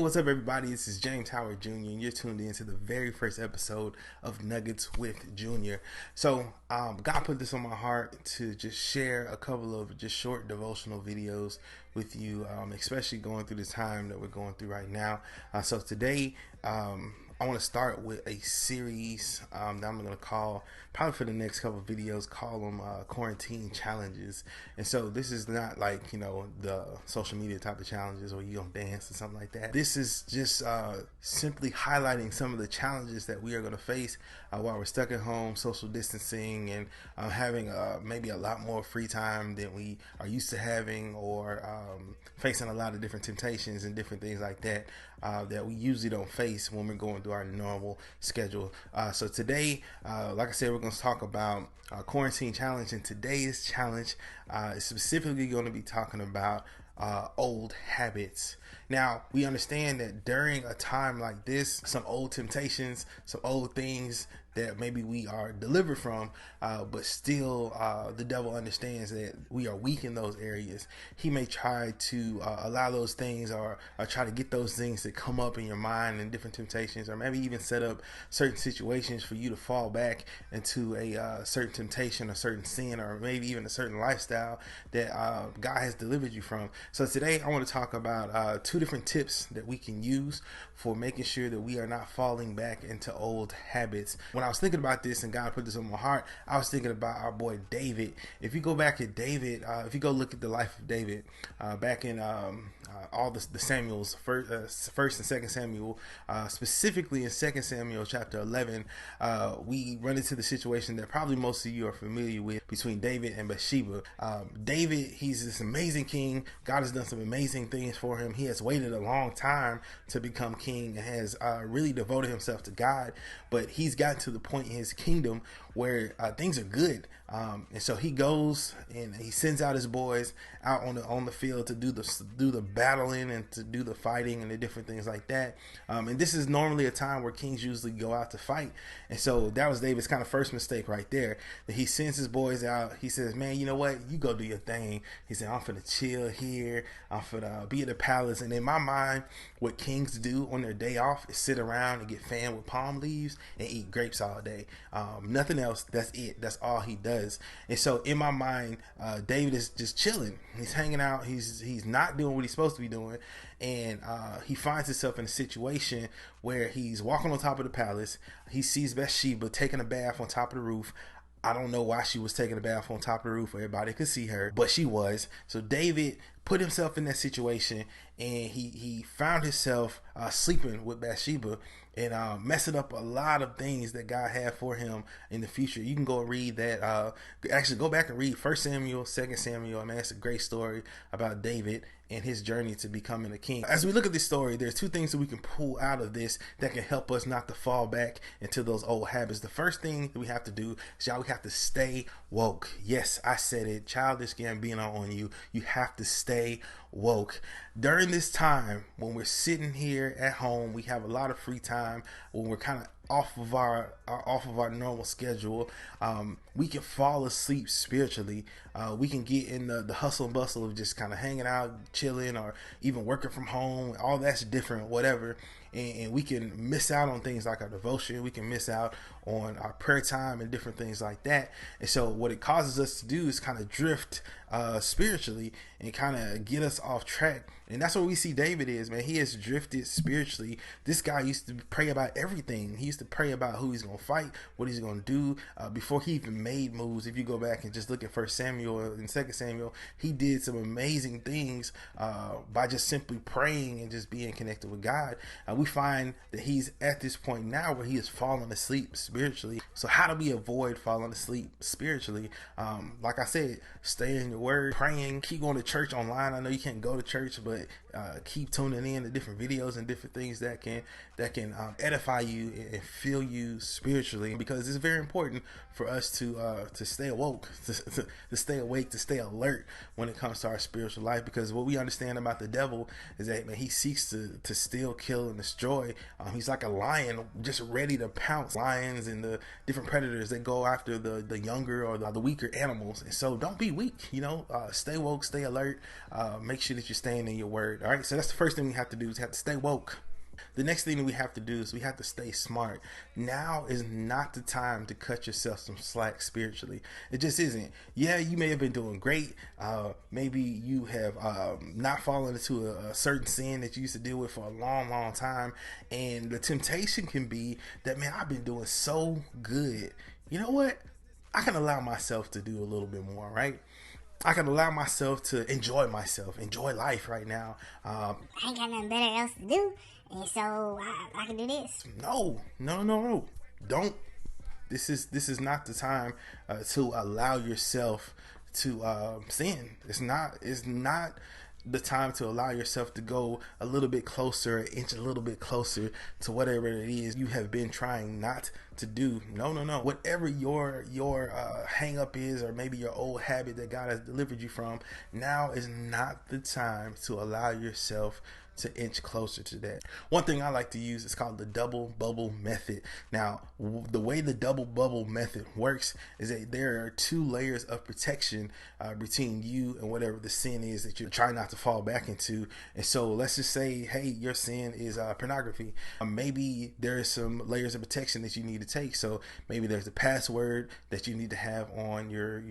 what's up, everybody? This is James Howard Jr., and you're tuned in to the very first episode of Nuggets with Junior. So, God put this on my heart to just share a couple of just short devotional videos with you, especially going through this time that we're going through right now. So today, I want to start with a series that I'm going to call, probably for the next couple of videos, call them quarantine challenges. And so this is not like, the social media type of challenges where you're going to dance or something like that. This is just simply highlighting some of the challenges that we are going to face while we're stuck at home, social distancing, and having maybe a lot more free time than we are used to having, or facing a lot of different temptations and different things like that that we usually don't face when we're going through our normal schedule. So today, like I said, we're going to talk about quarantine challenge, and today's challenge is specifically going to be talking about old habits. Now, we understand that during a time like this, some old temptations, some old things that maybe we are delivered from, but still the devil understands that we are weak in those areas. He may try to allow those things, or try to get those things to come up in your mind and different temptations, or maybe even set up certain situations for you to fall back into a certain temptation, a certain sin, or maybe even a certain lifestyle that God has delivered you from. So today I want to talk about two different tips that we can use for making sure that we are not falling back into old habits. When I was thinking about this and God put this on my heart, I was thinking about our boy David. If you go back at David, if you go look at the life of David, back in all the Samuels, first and second Samuel, specifically in 2 Samuel chapter 11, we run into the situation that probably most of you are familiar with between David and Bathsheba. David, he's this amazing king. God has done some amazing things for him. He has waited a long time to become king and has really devoted himself to God, but he's gotten to the point in his kingdom where things are good, and so he goes and he sends out his boys out on the field to do the battling and to do the fighting and the different things like that. And this is normally a time where kings usually go out to fight, and so that was David's kind of first mistake right there. That he sends his boys out. He says, "Man, you know what? You go do your thing." He said, "I'm finna chill here. I'm finna be at the palace." And in my mind, what kings do on their day off is sit around and get fanned with palm leaves and eat grapes all day. Nothing else. That's it. That's all he does. And so in my mind, David is just chilling. He's hanging out. He's not doing what he's supposed to be doing, and he finds himself in a situation where he's walking on top of the palace. He sees Bathsheba taking a bath on top of the roof. I don't know why she was taking a bath on top of the roof where everybody could see her, but she was. So David put himself in that situation, and he found himself sleeping with Bathsheba and messing up a lot of things that God had for him in the future. You can go read that. Actually, go back and read 1 Samuel, 2 Samuel. I mean, it's a great story about David and his journey to becoming a king. As we look at this story, there's two things that we can pull out of this that can help us not to fall back into those old habits. The first thing that we have to do is, we have to stay woke. Yes, I said it. Childish Gambino on you. You have to stay woke. During this time, when we're sitting here at home, we have a lot of free time, when we're kind of off of our normal schedule, we can fall asleep spiritually. We can get in the hustle and bustle of just kind of hanging out, chilling, or even working from home. All that's different, whatever. And we can miss out on things like our devotion. We can miss out on our prayer time and different things like that. And so what it causes us to do is kind of drift spiritually and kind of get us off track. And that's what we see David is, man. He has drifted spiritually. This guy used to pray about everything. He used to pray about who he's going to fight, what he's going to do, before he even made moves. If you go back and just look at 1 Samuel and 2 Samuel, he did some amazing things by just simply praying and just being connected with God. We find that he's at this point now where he is falling asleep spiritually. So how do we avoid falling asleep spiritually? Like I said, stay in your word, praying, keep going to church online. I know you can't go to church, but keep tuning in to different videos and different things that can edify you and fill you spiritually, because it's very important for us to stay awoke, to stay awake, to stay alert when it comes to our spiritual life. Because what we understand about the devil is that, man, he seeks to steal, kill, and destroy. He's like a lion just ready to pounce. Lions and the different predators that go after the younger or the weaker animals. And so don't be weak, stay woke, stay alert, make sure that you're staying in your word. All right, so that's the first thing we have to do, is have to stay woke. The next thing that we have to do is we have to stay smart. Now is not the time to cut yourself some slack spiritually. It just isn't. Yeah, you may have been doing great. Maybe you have not fallen into a certain sin that you used to deal with for a long, long time. And the temptation can be that, man, I've been doing so good. You know what? I can allow myself to do a little bit more, right? I can allow myself to enjoy myself, enjoy life right now. I ain't got nothing better else to do, and so I can do this. No. Don't. This is not the time to allow yourself to sin. It's not the time to allow yourself to go a little bit closer, inch a little bit closer to whatever it is you have been trying not to do. No. Whatever your hang up is, or maybe your old habit that God has delivered you from, now is not the time to allow yourself to inch closer to that. One thing I like to use is called the double bubble method. Now, the way the double bubble method works is that there are 2 layers of protection between you and whatever the sin is that you're trying not to fall back into. And so let's just say, hey, your sin is pornography. Maybe there is some layers of protection that you need to take. So maybe there's a password that you need to have on your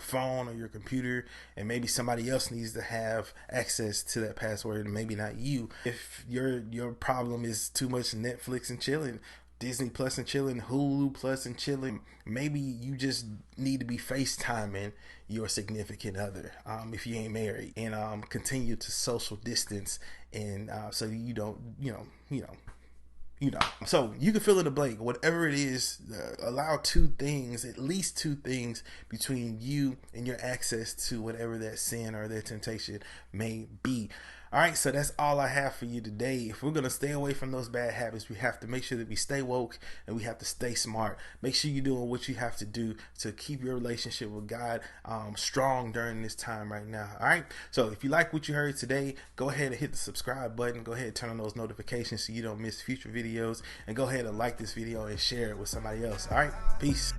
phone or your computer, and maybe somebody else needs to have access to that password, and maybe not you. If your problem is too much Netflix and chilling, Disney Plus and chilling, Hulu Plus and chilling, maybe you just need to be FaceTiming your significant other if you ain't married, and continue to social distance, and so you don't so you can fill in the blank, whatever it is. Allow at least two things between you and your access to whatever that sin or that temptation may be. All right, so that's all I have for you today. If we're going to stay away from those bad habits, we have to make sure that we stay woke, and we have to stay smart. Make sure you're doing what you have to do to keep your relationship with God strong during this time right now. All right, so if you like what you heard today, go ahead and hit the subscribe button. Go ahead and turn on those notifications so you don't miss future videos, and go ahead and like this video and share it with somebody else. All right, peace.